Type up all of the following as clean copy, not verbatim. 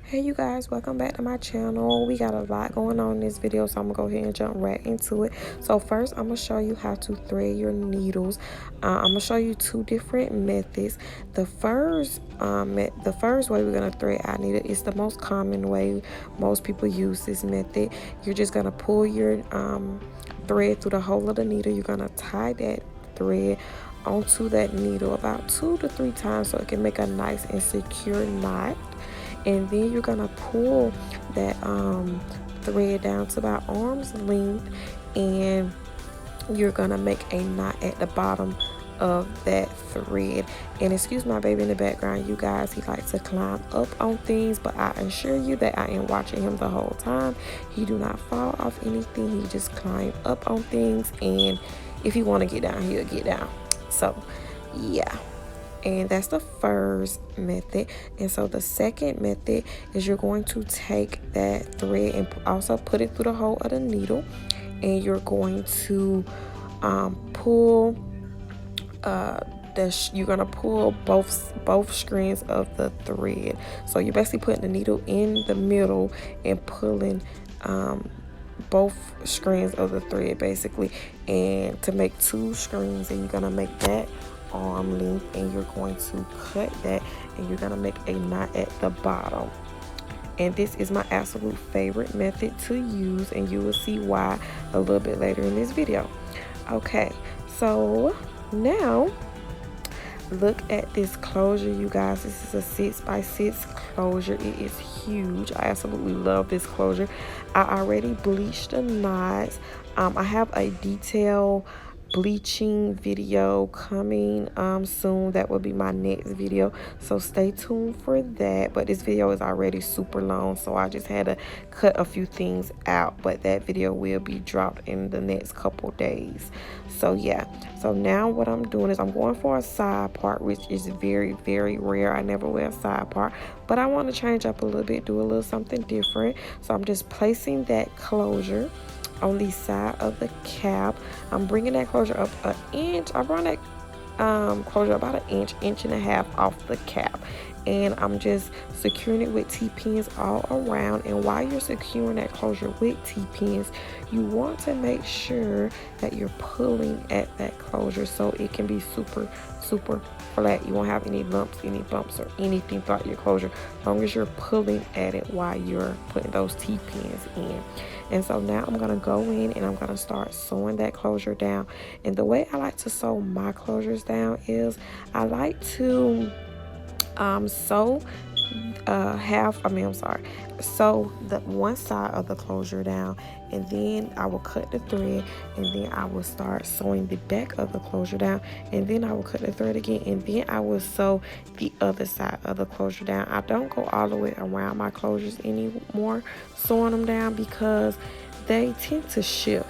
Hey you guys, welcome back to my channel. We got a lot going on in this video, so I'm gonna go ahead and jump right into it. So first I'm gonna show you how to thread your needles. I'm gonna show you two different methods. The first way we're gonna thread our needle is the most common way most people use this method. You're just gonna pull your thread through the hole of the needle. You're gonna tie that thread onto that needle about 2 to 3 times so it can make a nice and secure knot. And then you're gonna pull that thread down to about arm's length, and you're gonna make a knot at the bottom of that thread. And excuse my baby in the background, you guys, he likes to climb up on things, but I assure you that I am watching him the whole time. He do not fall off anything. He just climb up on things, and if he want to get down, he'll get down. So yeah, and that's the first method. And so the second method is you're going to take that thread and also put it through the hole of the needle, and you're going to pull you're gonna pull both strands of the thread. So you're basically putting the needle in the middle and pulling both strands of the thread basically, and to make 2 strands, and you're gonna make that arm length, and you're going to cut that, and you're gonna make a knot at the bottom. And this is my absolute favorite method to use, and you will see why a little bit later in this video. Okay, so now look at this closure, you guys. This is a 6x6 closure. It is huge. I absolutely love this closure. I already bleached the knots. I have a detail bleaching video coming soon. That will be my next video, so stay tuned for that. But this video is already super long, so I just had to cut a few things out, but that video will be dropped in the next couple days. So yeah, so now what I'm doing is I'm going for a side part, which is very, very rare. I never wear a side part, but I want to change up a little bit, do a little something different. So I'm just placing that closure on the side of the cap. I'm bringing that closure up an inch. I brought that closure about an inch and a half off the cap, and I'm just securing it with T-pins all around. And while you're securing that closure with T-pins, you want to make sure that you're pulling at that closure so it can be super flat. You won't have any lumps, any bumps, or anything throughout your closure, as long as you're pulling at it while you're putting those T-pins in. And so now I'm gonna go in and I'm gonna start sewing that closure down. And the way I like to sew my closures down is I like to sew sew the one side of the closure down, and then I will cut the thread, and then I will start sewing the back of the closure down, and then I will cut the thread again, and then I will sew the other side of the closure down. I don't go all the way around my closures anymore sewing them down, because they tend to shift,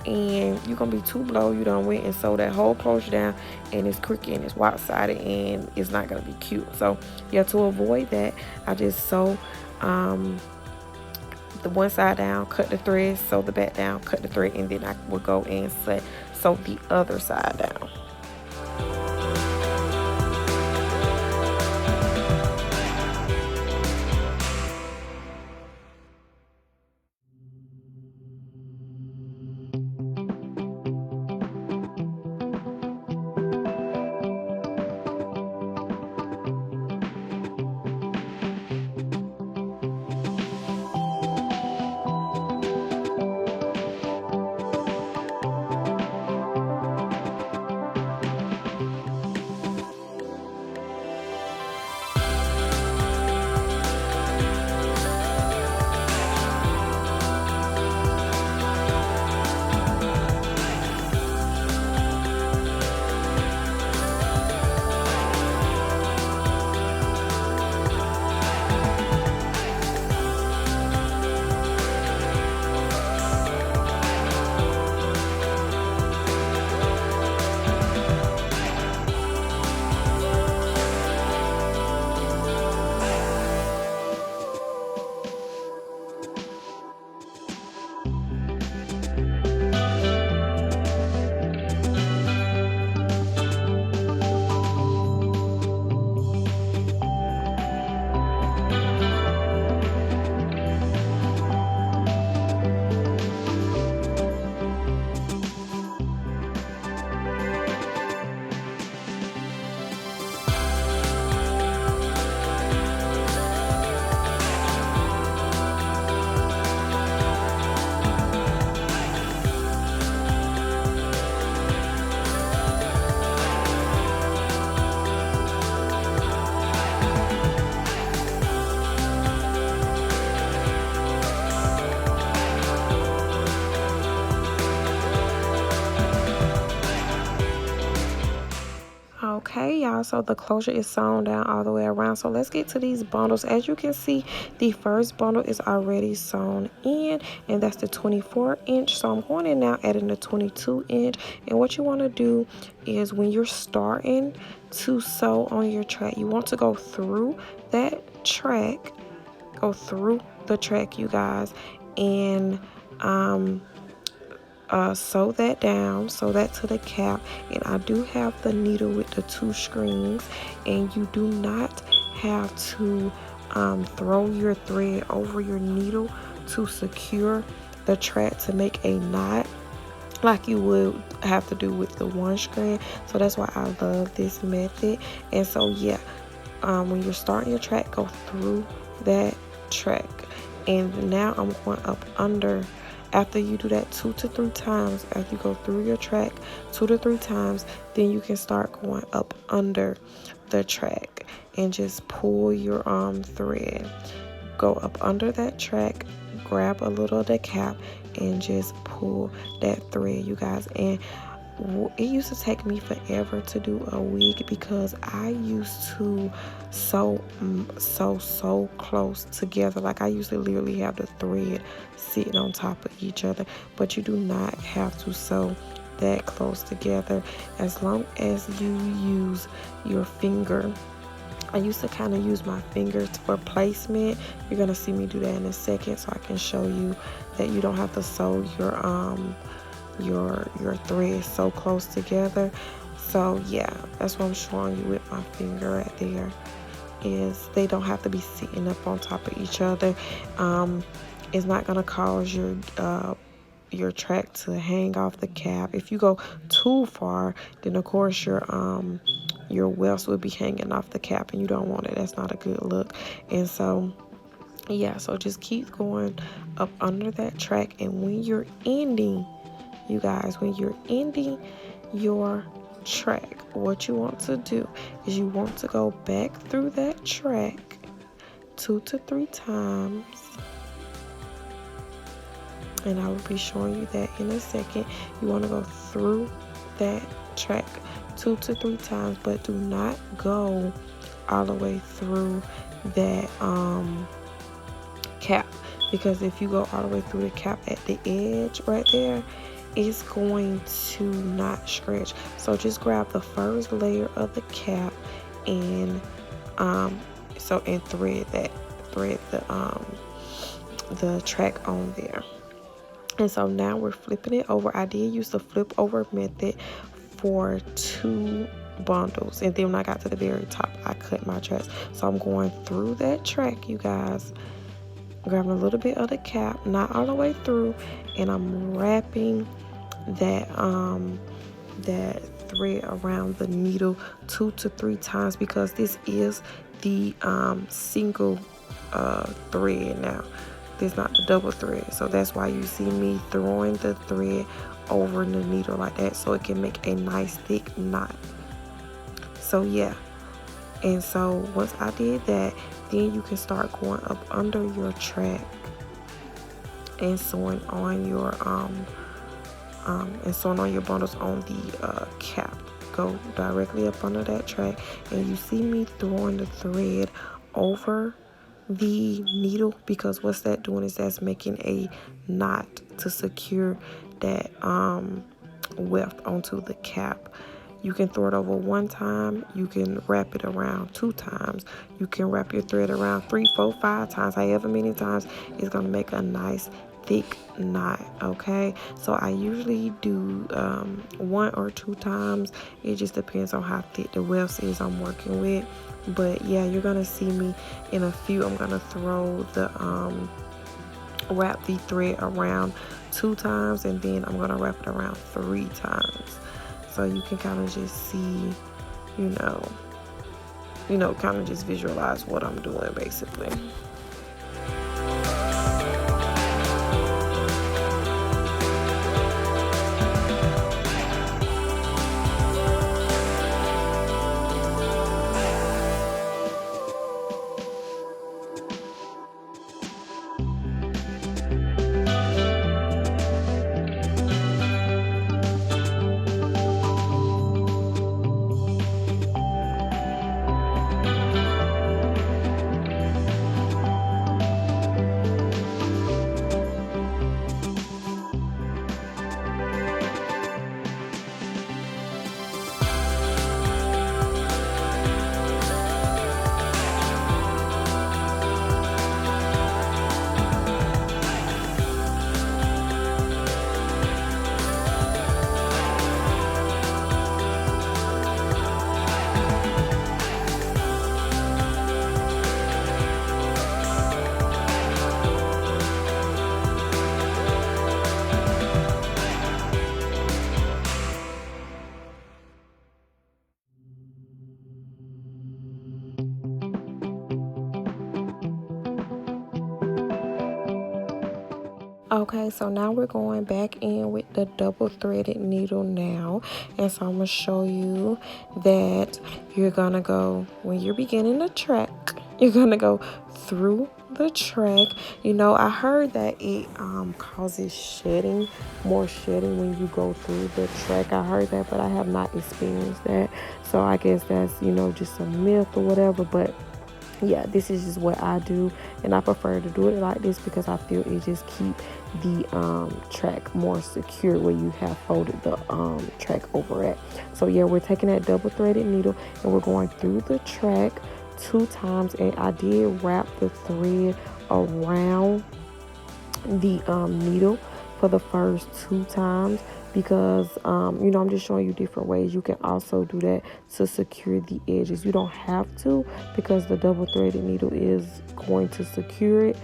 and you're gonna be too blow. You done went and sew that whole closure down, and it's crooked and it's lopsided, and it's not gonna be cute. So yeah, to avoid that, I just sew the one side down, cut the thread, sew the back down, cut the thread, and then I will go and sew the other side down. guys, so the closure is sewn down all the way around. So let's get to these bundles. As you can see, the first bundle is already sewn in, and that's the 24-inch. So I'm going in now, adding the 22-inch. And what you want to do is when you're starting to sew on your track, you want to go through that track, you guys, and sew that down, sew that to the cap. And I do have the needle with the 2 screens, and you do not have to throw your thread over your needle to secure the track to make a knot like you would have to do with the 1 strand. So that's why I love this method. And so yeah, when you're starting your track, go through that track. And now I'm going up under. After you do that 2 to 3 times, after you go through your track 2 to 3 times, then you can start going up under the track and just pull your thread. Go up under that track, grab a little of the cap, and just pull that thread, you guys. And it used to take me forever to do a wig because I used to sew so close together. Like I used to literally have the thread sitting on top of each other, but you do not have to sew that close together as long as you use your finger. I used to kind of use my fingers for placement. You're gonna see me do that in a second, so I can show you that you don't have to sew your thread so close together. So yeah, that's what I'm showing you with my finger right there, is they don't have to be sitting up on top of each other. It's not gonna cause your track to hang off the cap. If you go too far, then of course your welts will be hanging off the cap, and you don't want it. That's not a good look. And so yeah, so just keep going up under that track. And when you're ending, you guys, when you're ending your track, what you want to do is you want to go back through that track 2 to 3 times. And I will be showing you that in a second. You want to go through that track 2 to 3 times, but do not go all the way through that cap, because if you go all the way through the cap at the edge right there, it's going to not stretch. So just grab the first layer of the cap and thread the track on there. And so now we're flipping it over. I did use the flip over method for 2 bundles, and then when I got to the very top, I cut my tracks. So I'm going through that track, you guys, grabbing a little bit of the cap, not all the way through, and I'm wrapping that thread around the needle 2 to 3 times, because this is the single thread now. This is not the double thread, so that's why you see me throwing the thread over the needle like that, so it can make a nice thick knot. So yeah, and so once I did that, then you can start going up under your track and sewing on your bundles on the cap. Go directly up under that track, and you see me throwing the thread over the needle, because what's that doing is that's making a knot to secure that weft onto the cap. You can throw it over 1 time, you can wrap it around 2 times, you can wrap your thread around 3, 4, 5 times, however many times. It's gonna make a nice thick knot. Okay, so I usually do 1 or 2 times. It just depends on how thick the weft is I'm working with. But yeah, you're gonna see me in a few. I'm gonna throw the wrap the thread around 2 times, and then I'm gonna wrap it around 3 times, so you can kind of just see, you know, kind of just visualize what I'm doing basically. Okay, so now we're going back in with the double threaded needle now. And so I'm going to show you that you're going to go, when you're beginning the track, you're going to go through the track. You know, I heard that it causes shedding, more shedding when you go through the track. I heard that, but I have not experienced that. So I guess that's, you know, just a myth or whatever. But yeah, this is just what I do, and I prefer to do it like this because I feel it just keep the track more secure where you have folded the track over at. So yeah, we're taking that double threaded needle and we're going through the track 2 times, and I did wrap the thread around the needle for the first 2 times because you know, I'm just showing you different ways you can also do that to secure the edges. You don't have to because the double threaded needle is going to secure it,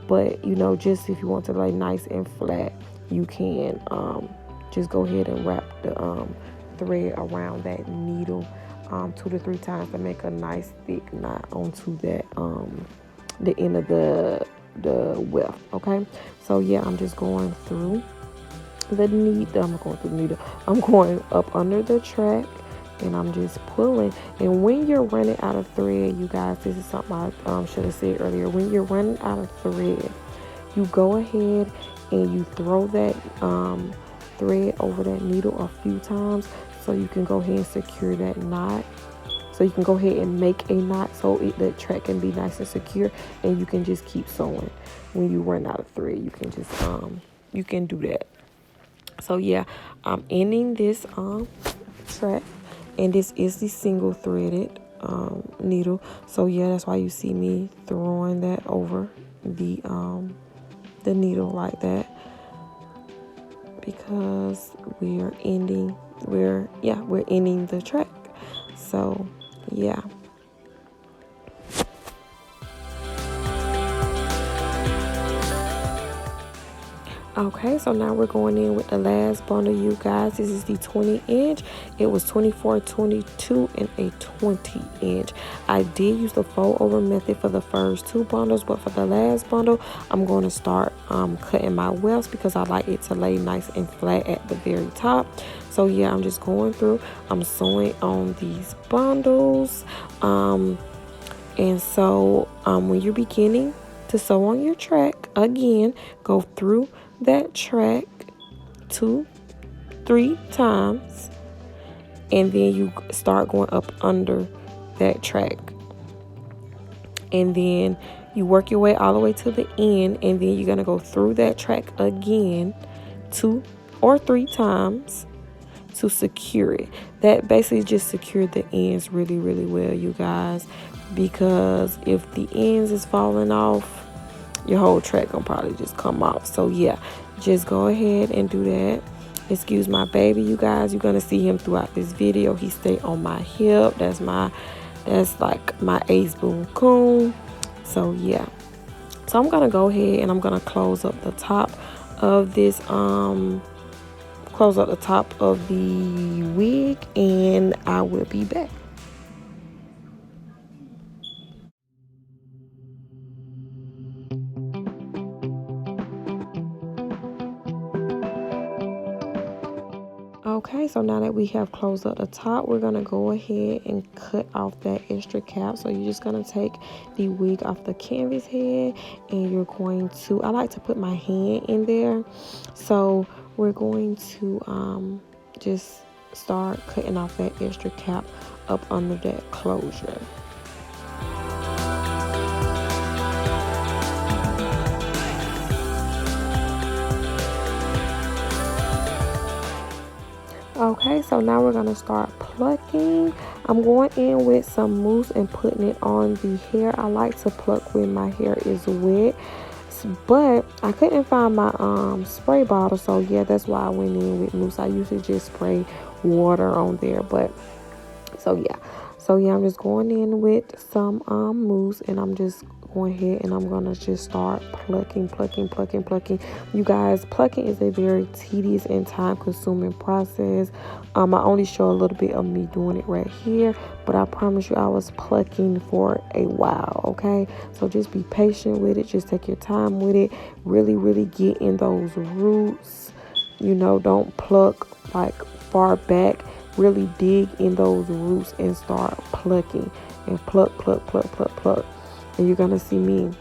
but you know, just if you want to lay nice and flat, you can just go ahead and wrap the thread around that needle 2 to 3 times to make a nice thick knot onto that the end of the weft. Okay, so yeah, I'm just going through the needle. I'm going up under the track and I'm just pulling. And when you're running out of thread, you guys, this is something I should have said earlier. When you're running out of thread, you go ahead and you throw that thread over that needle a few times so you can go ahead and secure that knot. So you can go ahead and make a knot so the track can be nice and secure, and you can just keep sewing. When you run out of thread, you can just you can do that. So yeah, I'm ending this track, and this is the single threaded needle. So yeah, that's why you see me throwing that over the needle like that, because we're ending the track. So yeah. Okay, so now we're going in with the last bundle, you guys. This is the 20 inch. It was 24, 22, and a 20 inch. I did use the fold over method for the first 2 bundles, but for the last bundle, I'm going to start cutting my wefts because I like it to lay nice and flat at the very top. So yeah, I'm just going through. I'm sewing on these bundles. And so when you're beginning to sew on your track, again, go through that track 2-3 times, and then you start going up under that track, and then you work your way all the way to the end, and then you're going to go through that track again 2 or 3 times to secure it. That basically just secured the ends really, really well, you guys, because if the ends is falling off, your whole track gonna probably just come off. So yeah, just go ahead and do that. Excuse my baby, you guys. You're gonna see him throughout this video. He stay on my hip. That's like my ace boon coon. So yeah, so I'm gonna go ahead and I'm gonna close up the top of this close up the top of the wig, and I will be back. Okay, so now that we have closed up the top, we're going to go ahead and cut off that extra cap. So you're just going to take the wig off the canvas head, and you're going to, I like to put my hand in there. So we're going to just start cutting off that extra cap up under that closure. Okay, so now we're going to start plucking. I'm going in with some mousse and putting it on the hair. I like to pluck when my hair is wet, but I couldn't find my spray bottle, so yeah, that's why I went in with mousse. I usually just spray water on there, but so yeah, I'm just going in with some mousse, and I'm just go ahead and I'm gonna just start plucking. You guys, plucking is a very tedious and time consuming process. I only show a little bit of me doing it right here, but I promise you I was plucking for a while. Okay, so just be patient with it, just take your time with it, really get in those roots. Don't pluck like far back. Really dig in those roots and start plucking and pluck. And you're gonna see me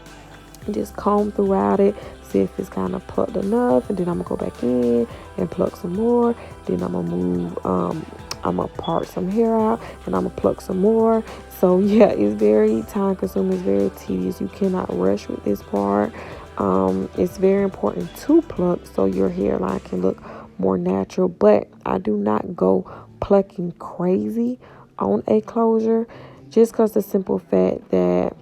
just comb throughout it, see if it's kind of plucked enough, and then I'm gonna go back in and pluck some more. Then I'm gonna move, I'm gonna part some hair out, and I'm gonna pluck some more. So yeah, it's very time consuming, it's very tedious. You cannot rush with this part. It's very important to pluck so your hairline can look more natural, but I do not go plucking crazy on a closure, just because the simple fact that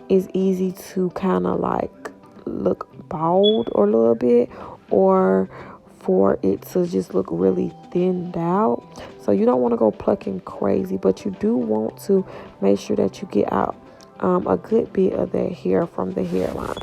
it's easy to kind of like look bald or a little bit, or for it to just look really thinned out. So you don't want to go plucking crazy, but you do want to make sure that you get out a good bit of that hair from the hairline.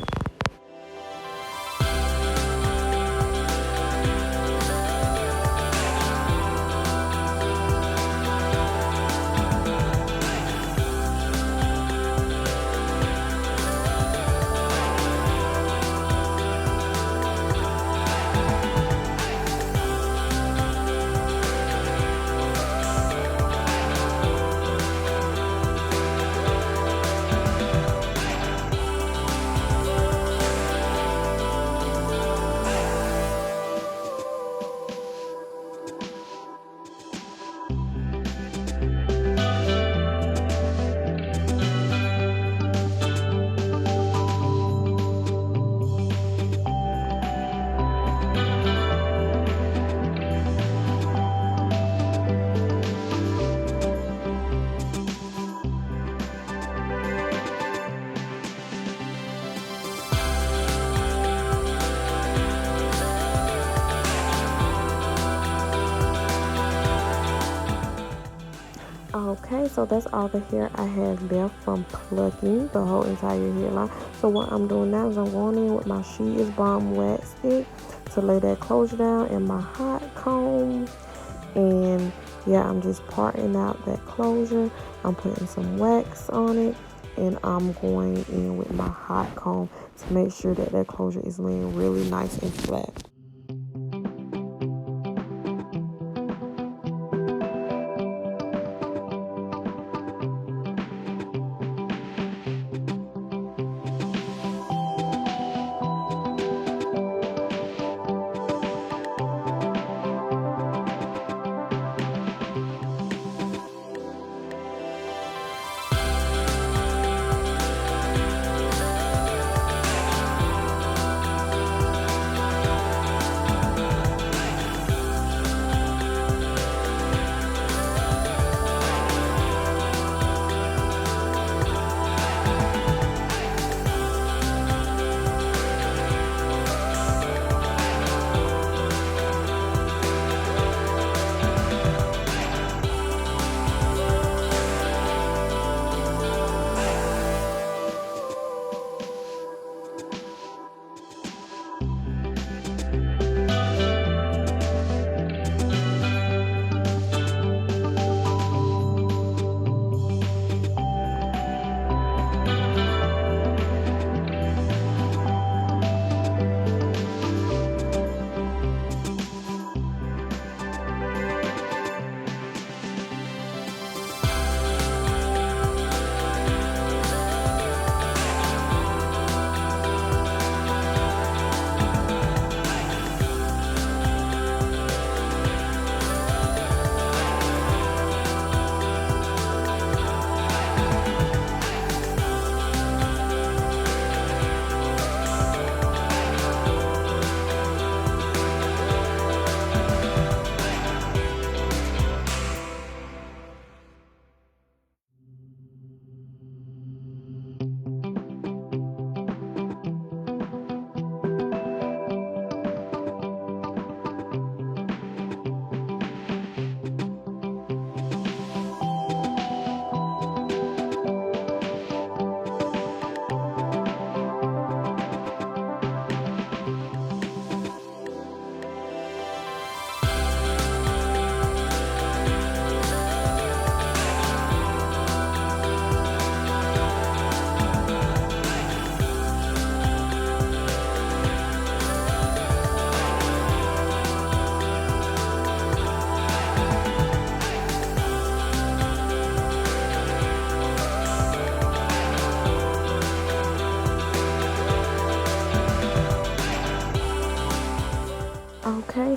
Okay, so that's all the hair I had left from plucking the whole entire hairline. So what I'm doing now is I'm going in with my She Is Bomb wax stick to lay that closure down, and my hot comb. And yeah, I'm just parting out that closure. I'm putting some wax on it, and I'm going in with my hot comb to make sure that that closure is laying really nice and flat.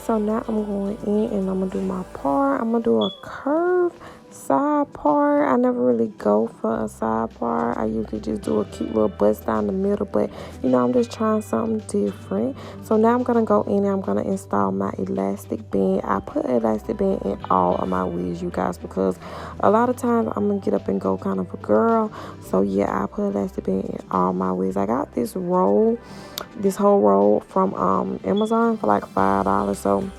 so now I'm going in and I'm going to do my part. I'm going to do a curve side part. I never really go for a side part. I usually just do a cute little bust down the middle, but you know, I'm just trying something different. So now I'm going to go in and I'm going to install my elastic band. I put an elastic band in all of my wigs, you guys, because a lot of times I'm going to get up and go kind of a girl. So yeah, I put elastic band in all my wigs. I got this whole roll from Amazon for like $5. So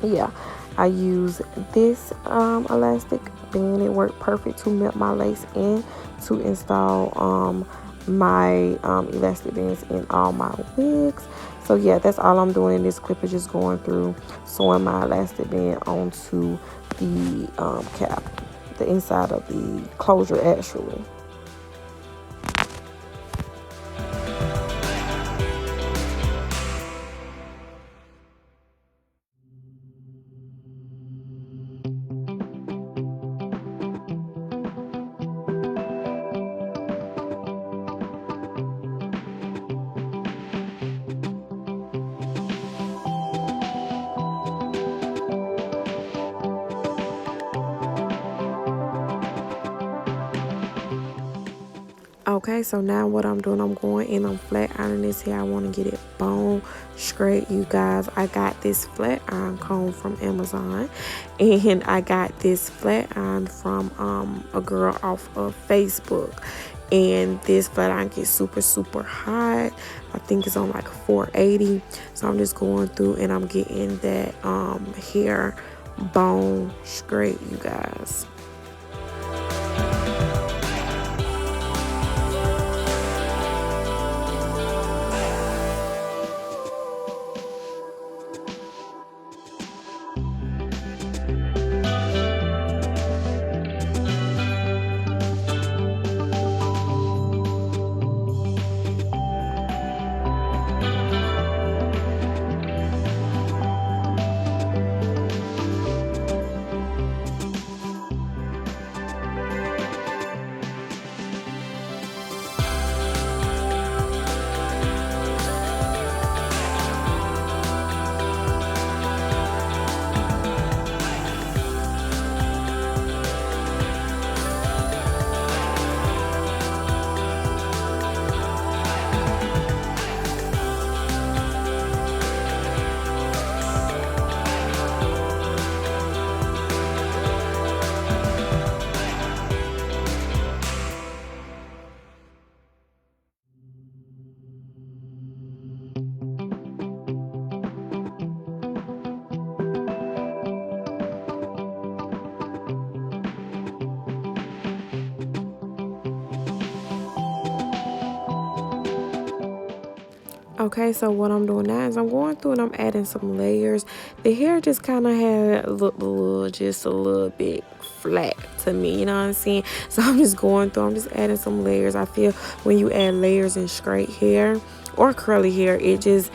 yeah, I use this elastic band. It worked perfect to melt my lace in to install my elastic bands in all my wigs. So yeah, that's all I'm doing in this clip, is just going through sewing my elastic band onto the cap, the inside of the closure actually. Okay, so now what I'm doing, I'm going in, I'm flat ironing this hair. I want to get it bone straight, you guys. I got this flat iron comb from Amazon, and I got this flat iron from a girl off of Facebook. And this flat iron gets super hot. I think it's on like 480. So I'm just going through and I'm getting that hair bone straight, you guys. Okay, so what I'm doing now is I'm going through and I'm adding some layers. The hair just kind of had just a little bit flat to me, you know what I'm saying? So I'm just going through, I'm just adding some layers. I feel when you add layers in straight hair or curly hair, it just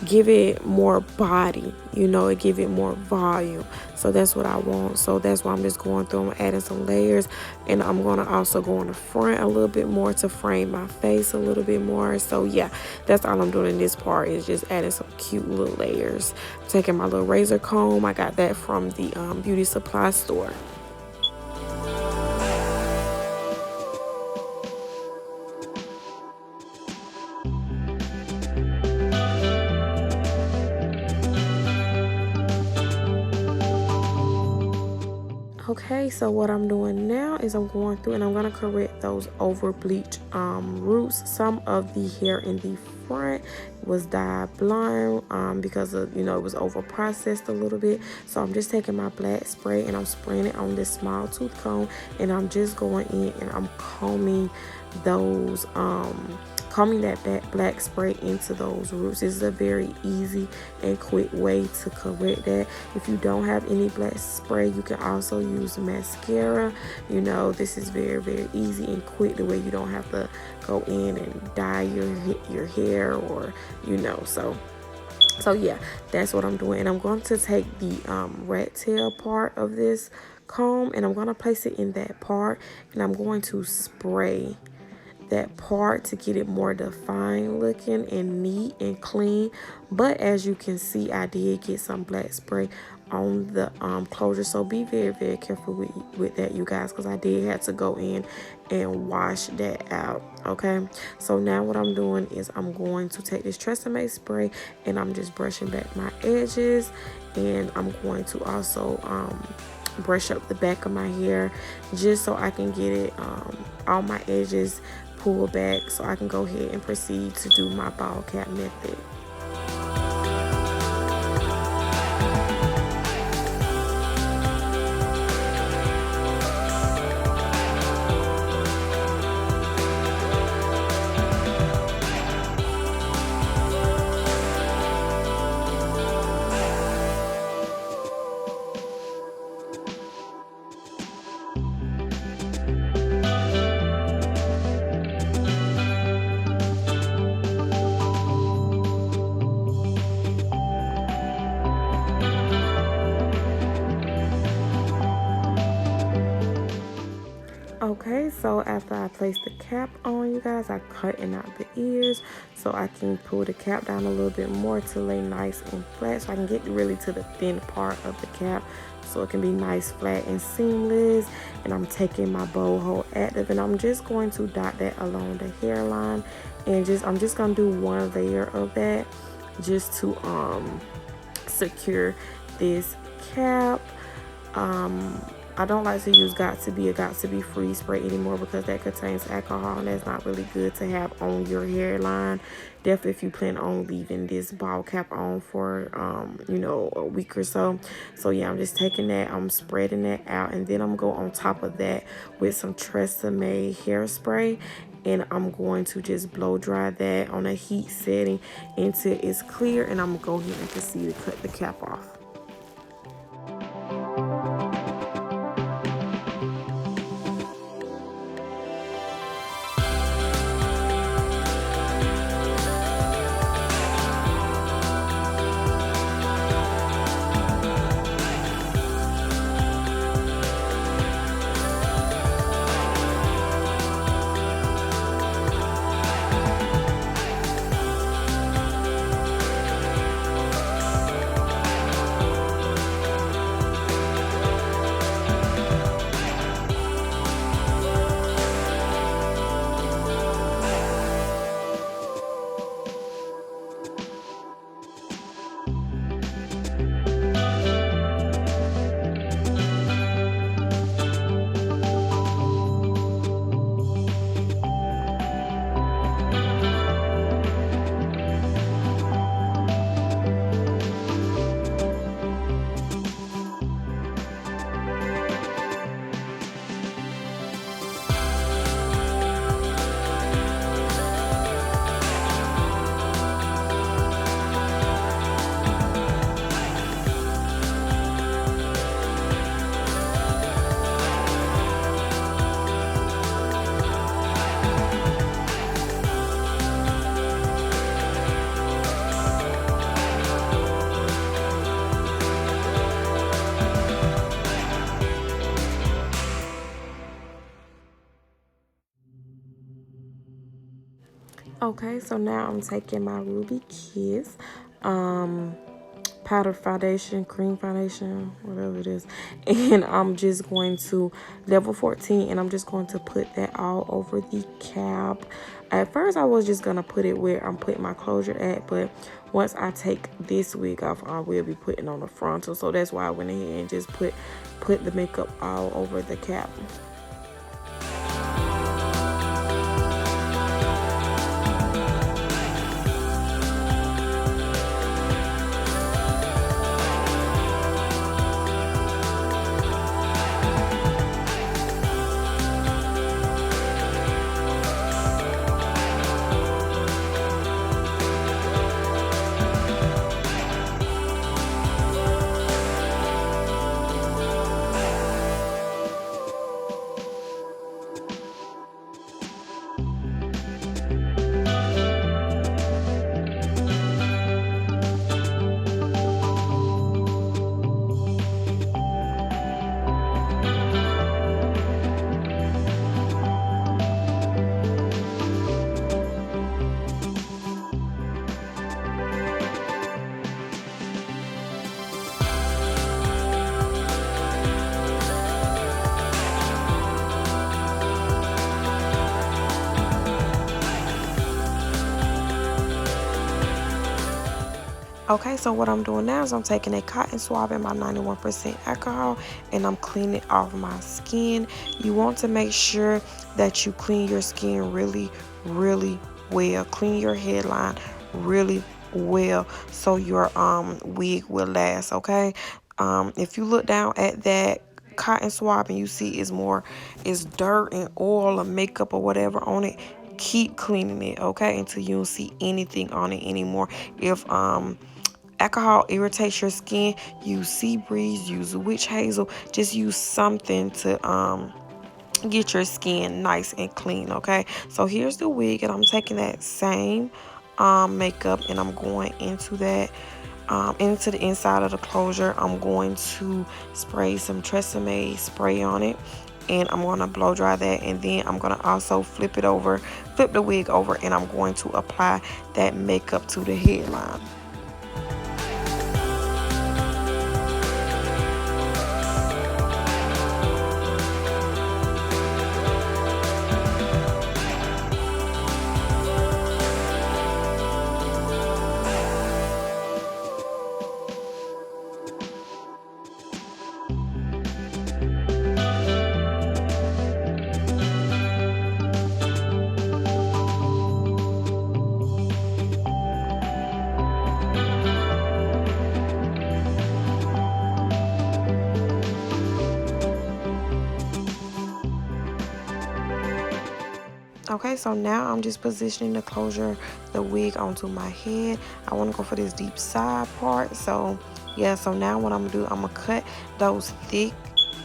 give it more body, you know, it give it more volume. So that's what I want. So that's why I'm just going through, I'm adding some layers, and I'm going to also go on the front a little bit more to frame my face a little bit more. So yeah, that's all I'm doing in this part, is just adding some cute little layers. I'm taking my little razor comb. I got that from the beauty supply store. Okay, so what I'm doing now is I'm going through and I'm going to correct those over bleached roots. Some of the hair in the front was dyed blonde because of, you know, it was over processed a little bit. So I'm just taking my black spray and I'm spraying it on this small tooth comb, and I'm just going in and I'm combing those combing that black spray into those roots. This is a very easy and quick way to correct that. If you don't have any black spray, you can also use mascara. You know, this is very easy and quick, the way you don't have to go in and dye your hair, or you know. So yeah, that's what I'm doing. And I'm going to take the rat tail part of this comb and I'm going to place it in that part, and I'm going to spray that part to get it more defined looking and neat and clean. But as you can see, I did get some black spray on the closure, so be very careful with that, you guys, because I did have to go in and wash that out. Okay, so now what I'm doing is I'm going to take this Tresemme spray and I'm just brushing back my edges, and I'm going to also brush up the back of my hair just so I can get it all my edges pulled back, so I can go ahead and proceed to do my ball cap method. Okay, so after I place the cap on, you guys, I cutting out the ears so I can pull the cap down a little bit more to lay nice and flat, so I can get really to the thin part of the cap so it can be nice, flat, and seamless. And I'm taking my bow hold active and I'm just going to dot that along the hairline, and I'm just gonna do one layer of that just to secure this cap. I don't like to use Got to Be Free spray anymore because that contains alcohol and that's not really good to have on your hairline. Definitely if you plan on leaving this ball cap on for you know, a week or so. So yeah, I'm just taking that, I'm spreading that out, and then I'm going on top of that with some Tresemme hairspray, and I'm going to just blow dry that on a heat setting until it's clear, and I'm gonna go ahead and proceed to cut the cap off. Okay, so now I'm taking my Ruby Kiss powder foundation, cream foundation, whatever it is, and I'm just going to level 14, and I'm just going to put that all over the cap. At first I was just gonna put it where I'm putting my closure at, but once I take this wig off, I will be putting on the frontal, so that's why I went ahead and just put the makeup all over the cap. Okay, so what I'm doing now is I'm taking a cotton swab and my 91% alcohol, and I'm cleaning off my skin. You want to make sure that you clean your skin really, really well. Clean your headline really well so your wig will last, okay? If you look down at that cotton swab and you see it's dirt and oil or makeup or whatever on it, keep cleaning it, okay, until you don't see anything on it anymore. If alcohol irritates your skin, use sea breeze, use witch hazel, just use something to get your skin nice and clean, okay? So here's the wig, and I'm taking that same makeup and I'm going into that into the inside of the closure. I'm going to spray some Tresemme spray on it, and I'm going to blow dry that, and then I'm going to also flip the wig over, and I'm going to apply that makeup to the headline. Okay, so now I'm just positioning the wig onto my head. I want to go for this deep side part. So yeah, so now what I'm gonna do, I'm gonna cut those thick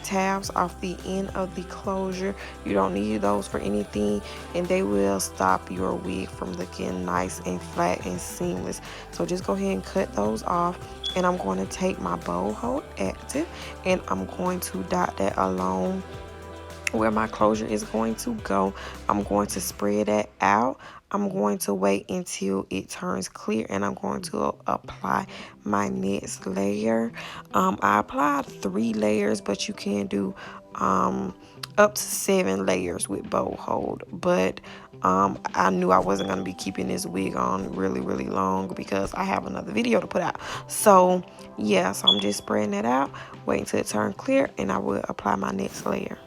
tabs off the end of the closure. You don't need those for anything, and they will stop your wig from looking nice and flat and seamless. So just go ahead and cut those off, and I'm going to take my bow hold active, and I'm going to dot that along where my closure is going to go. I'm going to spread that out. I'm going to wait until it turns clear, and I'm going to apply my next layer. I applied 3 layers, but you can do up to 7 layers with bow hold. But I knew I wasn't going to be keeping this wig on really, really long because I have another video to put out. So yeah, so I'm just spreading it out, waiting until it turns clear, and I will apply my next layer.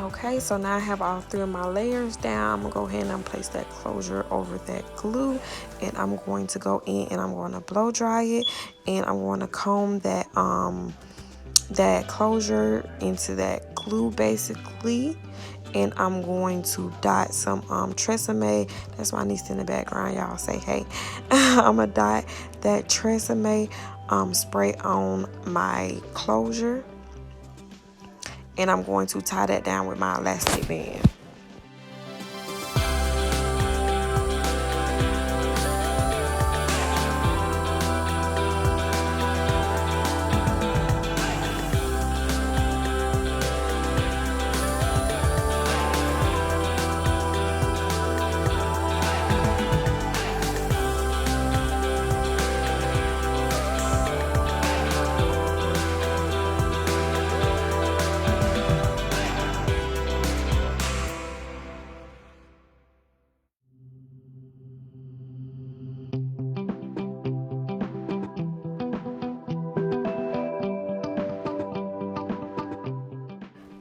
Okay, so now I have all 3 of my layers down. I'm gonna go ahead and place that closure over that glue, and I'm going to go in and I'm going to blow dry it, and I'm going to comb that closure into that glue basically, and I'm going to dot some Tresemme. That's my niece in the background, y'all say hey. I'm gonna dot that Tresemme spray on my closure, and I'm going to tie that down with my elastic band.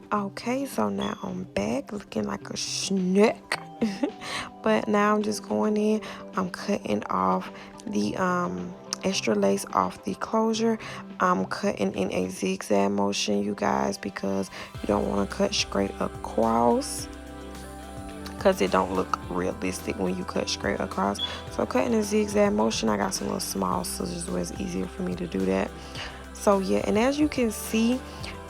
Okay, so now I'm back looking like a snack. But now I'm just going in, I'm cutting off the extra lace off the closure. I'm cutting in a zigzag motion, you guys, because you don't want to cut straight across, because it don't look realistic when you cut straight across. So cutting a zigzag motion, I got some little small scissors where it's easier for me to do that. So yeah, and as you can see,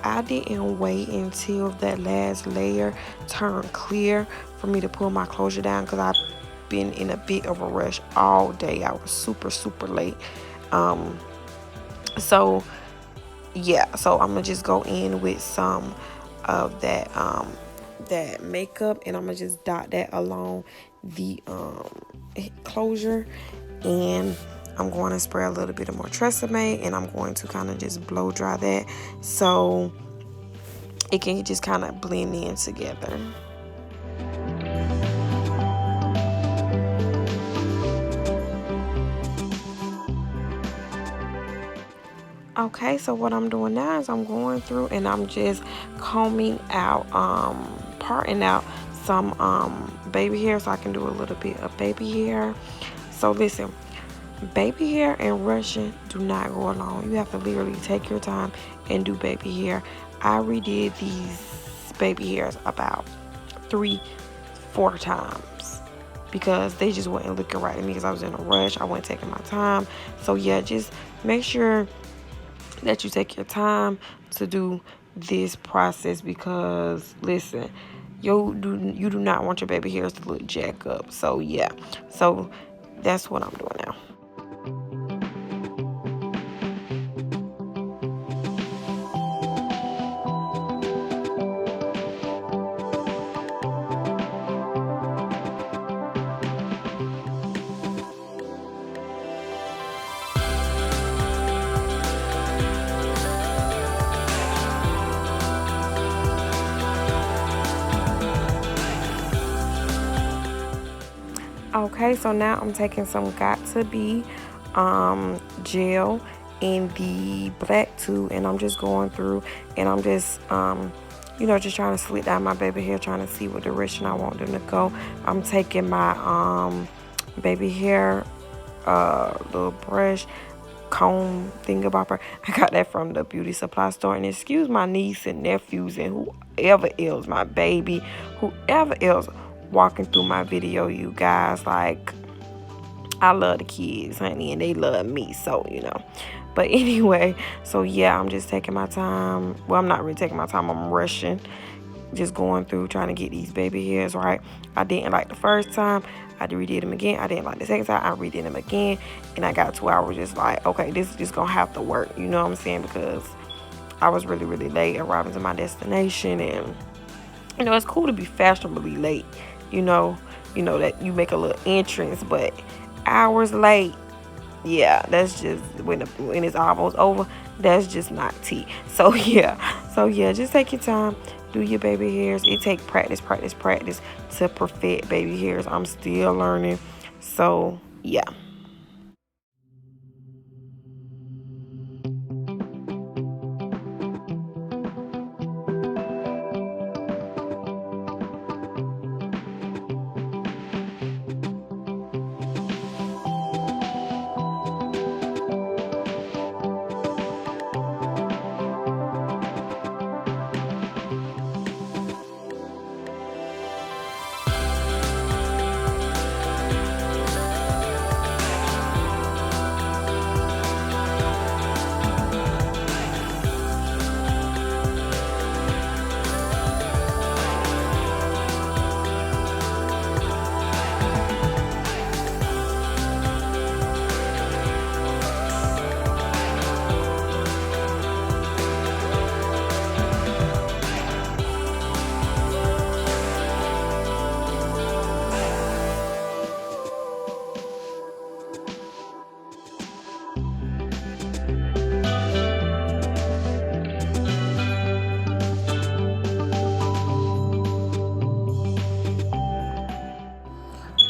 I didn't wait until that last layer turned clear for me to pull my closure down, because I've been in a bit of a rush all day. I was super late. So yeah, so I'm gonna just go in with some of that makeup, and I'm gonna just dot that along the closure, and I'm going to spray a little bit of more Tresemme, and I'm going to kind of just blow dry that so it can just kind of blend in together. Okay, so what I'm doing now is I'm going through and I'm just combing out, parting out some baby hair so I can do a little bit of baby hair. So listen, baby hair and rushing do not go along. You have to literally take your time and do baby hair. I redid these baby hairs about 3-4 times because they just wasn't looking right to me because I was in a rush. I wasn't taking my time. So yeah, just make sure that you take your time to do this process because listen, you do not want your baby hairs to look jack up. So yeah, so that's what I'm doing now. Okay, so now I'm taking some Got2b gel in the black too, and I'm just going through and I'm just just trying to slick down my baby hair, trying to see what direction I want them to go. I'm taking my baby hair little brush comb thingamabobber. I got that from the beauty supply store, and excuse my niece and nephews and whoever else, my baby, whoever else walking through my video, you guys. Like, I love the kids, honey, and they love me, so but anyway, so yeah, I'm just taking my time. Well, I'm not really taking my time, I'm rushing, just going through trying to get these baby hairs right. I didn't like the first time, I redid them again. I didn't like the second time, I redid them again, and I got to where I was just like, okay, this is just gonna have to work, you know what I'm saying? Because I was really, really late arriving to my destination, and it's cool to be fashionably late, you know, that you make a little entrance, but hours late, yeah, that's just when it's almost over, that's just not tea. So yeah, just take your time, do your baby hairs. It take practice to perfect baby hairs. I'm still learning, so yeah.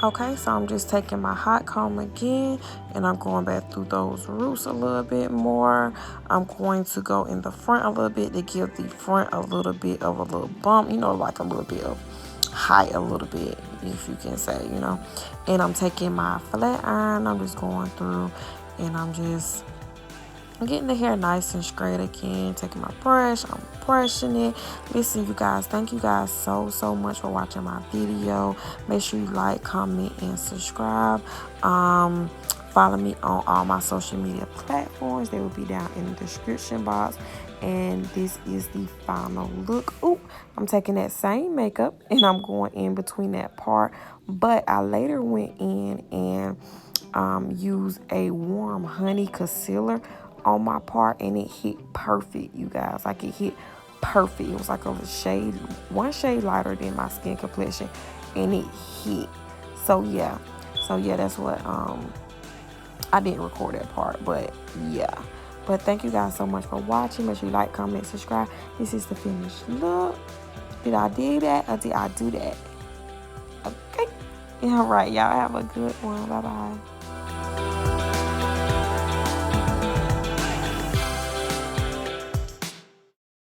Okay, so I'm just taking my hot comb again, and I'm going back through those roots a little bit more. I'm going to go in the front a little bit to give the front a little bit of a little bump, like a little bit of height, a little bit, if you can say. And I'm taking my flat iron, I'm just going through, and I'm just getting the hair nice and straight again. Taking my brush, I'm brushing it. Listen, you guys, thank you guys so much for watching my video. Make sure you like, comment, and subscribe. Follow me on all my social media platforms. They will be down in the description box. And this is the final look. Ooh, I'm taking that same makeup and I'm going in between that part, but I later went in and used a warm honey concealer on my part, and it hit perfect, you guys. Like, it hit perfect. It was like one shade lighter than my skin complexion, and it hit. So yeah, that's what I didn't record that part, but yeah. But thank you guys so much for watching. Make sure you like, comment, subscribe. This is the finished look. Did I do that or did I do that? Okay. All right, y'all have a good one. Bye bye.